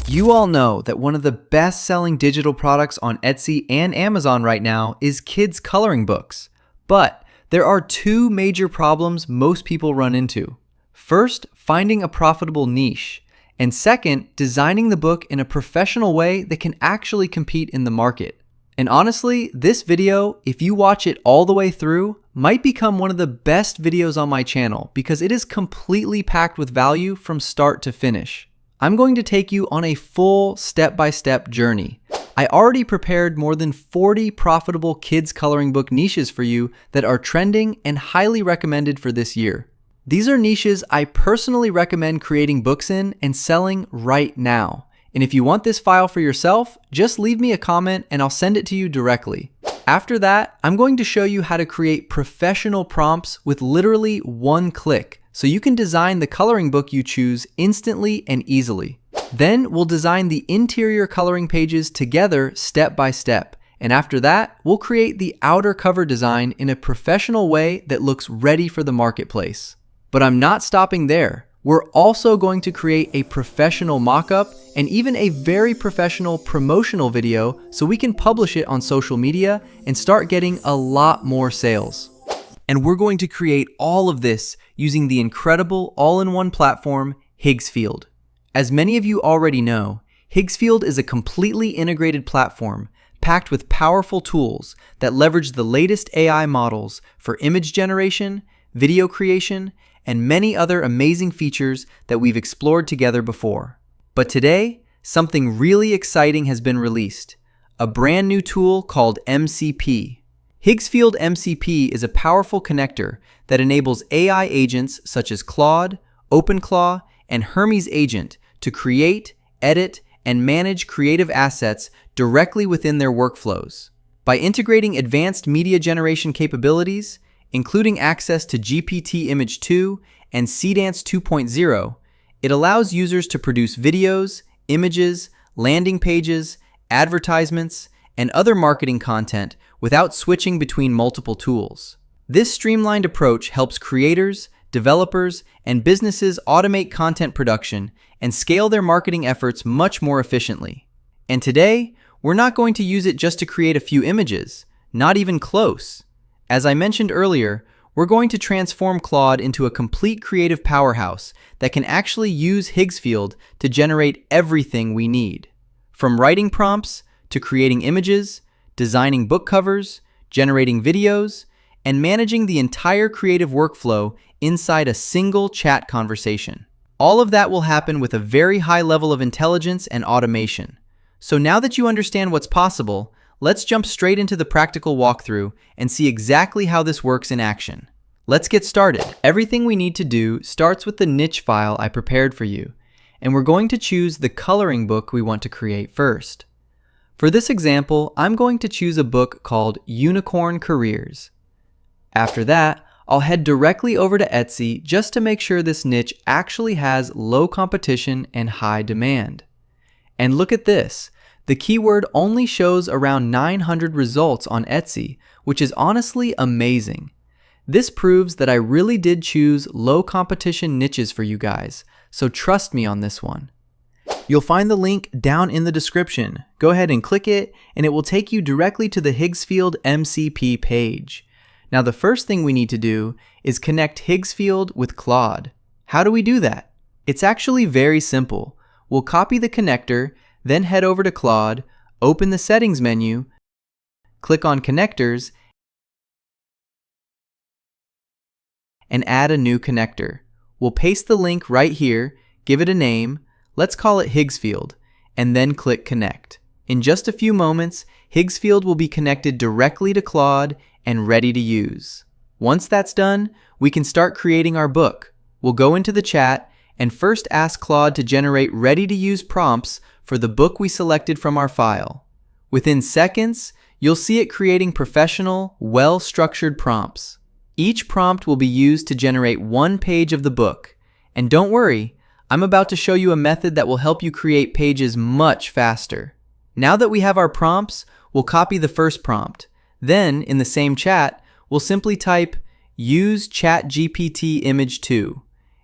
You all know that one of the best-selling digital products on Etsy and Amazon right now is kids' coloring books. But there are two major problems most people run into. First, finding a profitable niche. And second, designing the book in a professional way that can actually compete in the market. And honestly, this video, if you watch it all the way through, might become one of the best videos on my channel because it is completely packed with value from start to finish. I'm going to take you on a full step-by-step journey. I already prepared more than 40 profitable kids coloring book niches for you that are trending and highly recommended for this year. These are niches I personally recommend creating books in and selling right now. And if you want this file for yourself, just leave me a comment and I'll send it to you directly. After that, I'm going to show you how to create professional prompts with literally one click, so you can design the coloring book you choose instantly and easily. Then we'll design the interior coloring pages together step by step. And after that, we'll create the outer cover design in a professional way that looks ready for the marketplace. But I'm not stopping there. We're also going to create a professional mock-up and even a very professional promotional video so we can publish it on social media and start getting a lot more sales. And we're going to create all of this using the incredible all-in-one platform, Higgsfield. As many of you already know, Higgsfield is a completely integrated platform packed with powerful tools that leverage the latest AI models for image generation, video creation, and many other amazing features that we've explored together before. But today, something really exciting has been released, a brand new tool called MCP. Higsfield MCP is a powerful connector that enables AI agents such as Claude, OpenClaw, and Hermes agent to create, edit, and manage creative assets directly within their workflows. By integrating advanced media generation capabilities, including access to GPT Image 2 and Cdance 2.0, it allows users to produce videos, images, landing pages, advertisements, and other marketing content without switching between multiple tools. This streamlined approach helps creators, developers, and businesses automate content production and scale their marketing efforts much more efficiently. And today, we're not going to use it just to create a few images, not even close. As I mentioned earlier, we're going to transform Claude into a complete creative powerhouse that can actually use Higgsfield to generate everything we need. From writing prompts to creating images, designing book covers, generating videos, and managing the entire creative workflow inside a single chat conversation. All of that will happen with a very high level of intelligence and automation. So now that you understand what's possible, let's jump straight into the practical walkthrough and see exactly how this works in action. Let's get started. Everything we need to do starts with the niche file I prepared for you, and we're going to choose the coloring book we want to create first. For this example, I'm going to choose a book called Unicorn Careers. After that, I'll head directly over to Etsy just to make sure this niche actually has low competition and high demand. And look at this. The keyword only shows around 900 results on Etsy, which is honestly amazing. This proves that I really did choose low competition niches for you guys, so trust me on this one. You'll find the link down in the description. Go ahead and click it, and it will take you directly to the Higgsfield MCP page. Now the first thing we need to do is connect Higgsfield with Claude. How do we do that? It's actually very simple. We'll copy the connector, then head over to Claude, open the settings menu, click on connectors, and add a new connector. We'll paste the link right here, give it a name, let's call it Higgsfield, and then click connect. In just a few moments, Higgsfield will be connected directly to Claude and ready to use. Once that's done, we can start creating our book. We'll go into the chat and first ask Claude to generate ready-to-use prompts for the book we selected from our file. Within seconds, you'll see it creating professional, well-structured prompts. Each prompt will be used to generate one page of the book. And don't worry, I'm about to show you a method that will help you create pages much faster. Now that we have our prompts, we'll copy the first prompt. Then, in the same chat, we'll simply type use ChatGPT image 2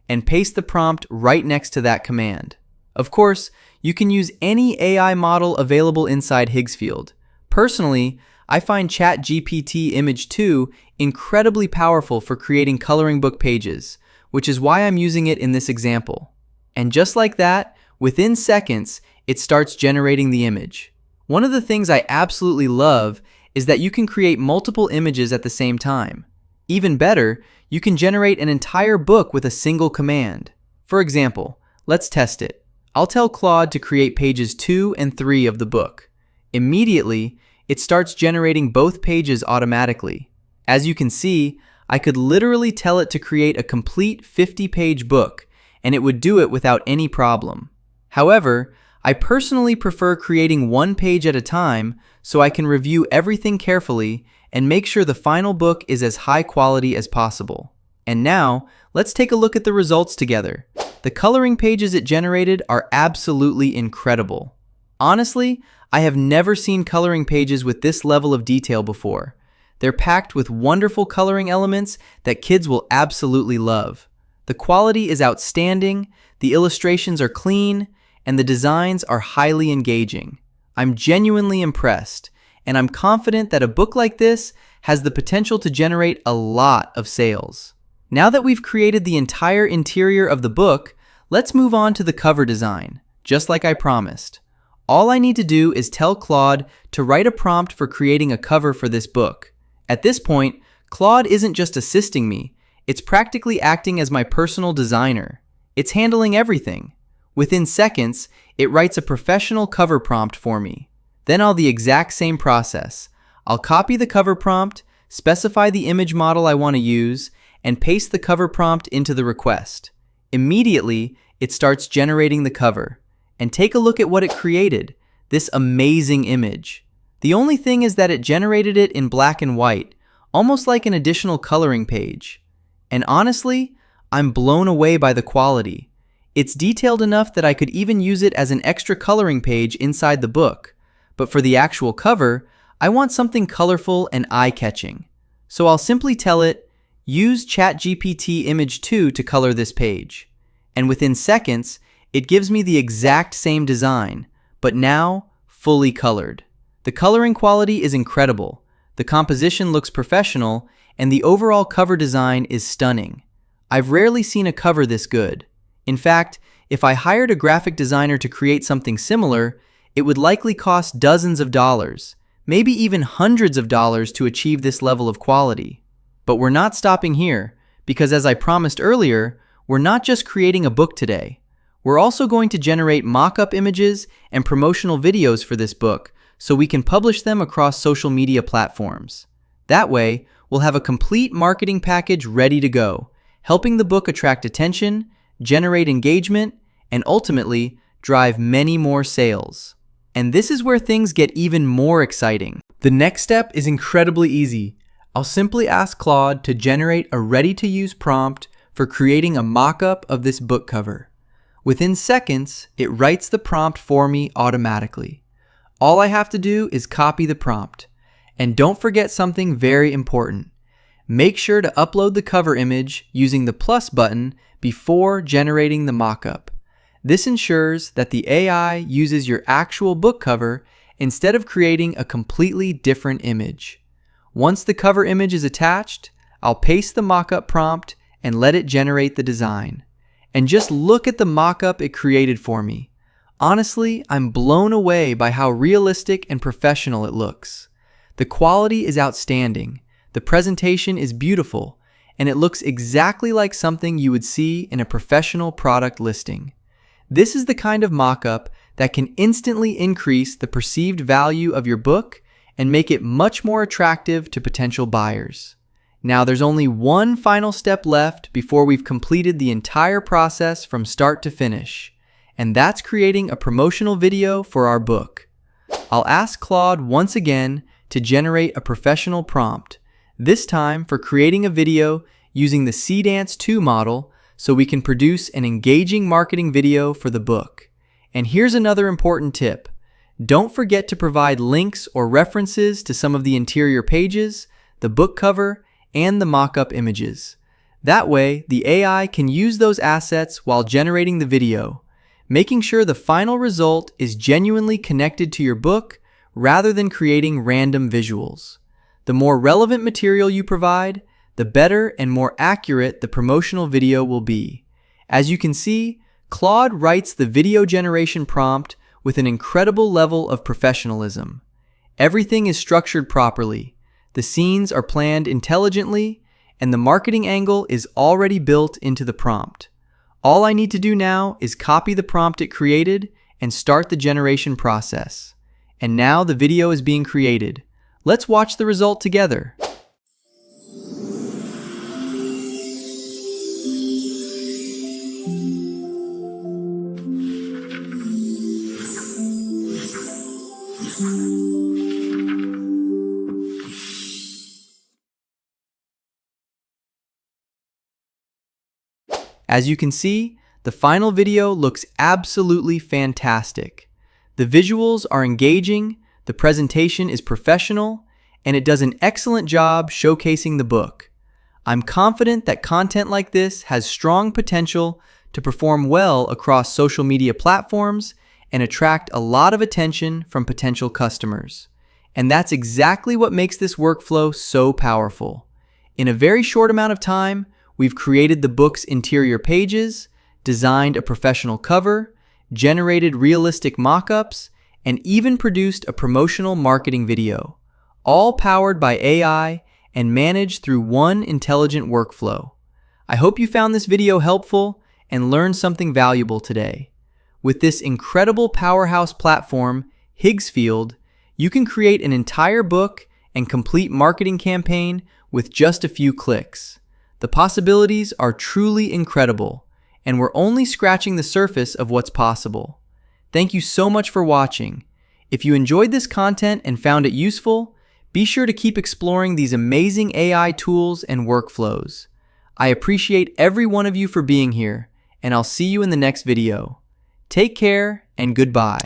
and paste the prompt right next to that command. Of course, You can use any AI model available inside Higgsfield. Personally, I find ChatGPT Image 2 incredibly powerful for creating coloring book pages, which is why I'm using it in this example. And just like that, within seconds, it starts generating the image. One of the things I absolutely love is that you can create multiple images at the same time. Even better, you can generate an entire book with a single command. For example, let's test it. I'll tell Claude to create pages 2 and 3 of the book. Immediately, it starts generating both pages automatically. As you can see, I could literally tell it to create a complete 50-page book, and it would do it without any problem. However, I personally prefer creating one page at a time so I can review everything carefully and make sure the final book is as high quality as possible. And now, let's take a look at the results together. The coloring pages it generated are absolutely incredible. Honestly, I have never seen coloring pages with this level of detail before. They're packed with wonderful coloring elements that kids will absolutely love. The quality is outstanding, the illustrations are clean, and the designs are highly engaging. I'm genuinely impressed, and I'm confident that a book like this has the potential to generate a lot of sales. Now that we've created the entire interior of the book, let's move on to the cover design, just like I promised. All I need to do is tell Claude to write a prompt for creating a cover for this book. At this point, Claude isn't just assisting me, it's practically acting as my personal designer. It's handling everything. Within seconds, it writes a professional cover prompt for me. Then I'll do the exact same process. I'll copy the cover prompt, specify the image model I want to use, and paste the cover prompt into the request. Immediately, it starts generating the cover. And take a look at what it created, this amazing image. The only thing is that it generated it in black and white, almost like an additional coloring page. And honestly, I'm blown away by the quality. It's detailed enough that I could even use it as an extra coloring page inside the book. But for the actual cover, I want something colorful and eye-catching. So I'll simply tell it, use ChatGPT Image 2 to color this page. And within seconds, it gives me the exact same design, but now fully colored. The coloring quality is incredible, the composition looks professional, and the overall cover design is stunning. I've rarely seen a cover this good. In fact, if I hired a graphic designer to create something similar, it would likely cost dozens of dollars, maybe even hundreds of dollars to achieve this level of quality. But we're not stopping here, because as I promised earlier, we're not just creating a book today. We're also going to generate mock-up images and promotional videos for this book so we can publish them across social media platforms. That way, we'll have a complete marketing package ready to go, helping the book attract attention, generate engagement, and ultimately drive many more sales. And this is where things get even more exciting. The next step is incredibly easy. I'll simply ask Claude to generate a ready-to-use prompt for creating a mock-up of this book cover. Within seconds, it writes the prompt for me automatically. All I have to do is copy the prompt. And don't forget something very important. Make sure to upload the cover image using the plus button before generating the mockup. This ensures that the AI uses your actual book cover instead of creating a completely different image. Once the cover image is attached, I'll paste the mockup prompt and let it generate the design. And just look at the mockup it created for me. Honestly, I'm blown away by how realistic and professional it looks. The quality is outstanding, the presentation is beautiful, and it looks exactly like something you would see in a professional product listing. This is the kind of mockup that can instantly increase the perceived value of your book and make it much more attractive to potential buyers. Now there's only one final step left before we've completed the entire process from start to finish, and that's creating a promotional video for our book. I'll ask Claude once again to generate a professional prompt, this time for creating a video using the Cdance 2 model so we can produce an engaging marketing video for the book. And here's another important tip. Don't forget to provide links or references to some of the interior pages, the book cover, and the mock-up images. That way, the AI can use those assets while generating the video, making sure the final result is genuinely connected to your book rather than creating random visuals. The more relevant material you provide, the better and more accurate the promotional video will be. As you can see, Claude writes the video generation prompt with an incredible level of professionalism. Everything is structured properly, the scenes are planned intelligently, and the marketing angle is already built into the prompt. All I need to do now is copy the prompt it created and start the generation process. And now the video is being created. Let's watch the result together. As you can see, the final video looks absolutely fantastic. The visuals are engaging, the presentation is professional, and it does an excellent job showcasing the book. I'm confident that content like this has strong potential to perform well across social media platforms and attract a lot of attention from potential customers. And that's exactly what makes this workflow so powerful. In a very short amount of time, we've created the book's interior pages, designed a professional cover, generated realistic mockups, and even produced a promotional marketing video, all powered by AI and managed through one intelligent workflow. I hope you found this video helpful and learned something valuable today. With this incredible powerhouse platform, Higgsfield, you can create an entire book and complete marketing campaign with just a few clicks. The possibilities are truly incredible, and we're only scratching the surface of what's possible. Thank you so much for watching. If you enjoyed this content and found it useful, be sure to keep exploring these amazing AI tools and workflows. I appreciate every one of you for being here, and I'll see you in the next video. Take care and goodbye.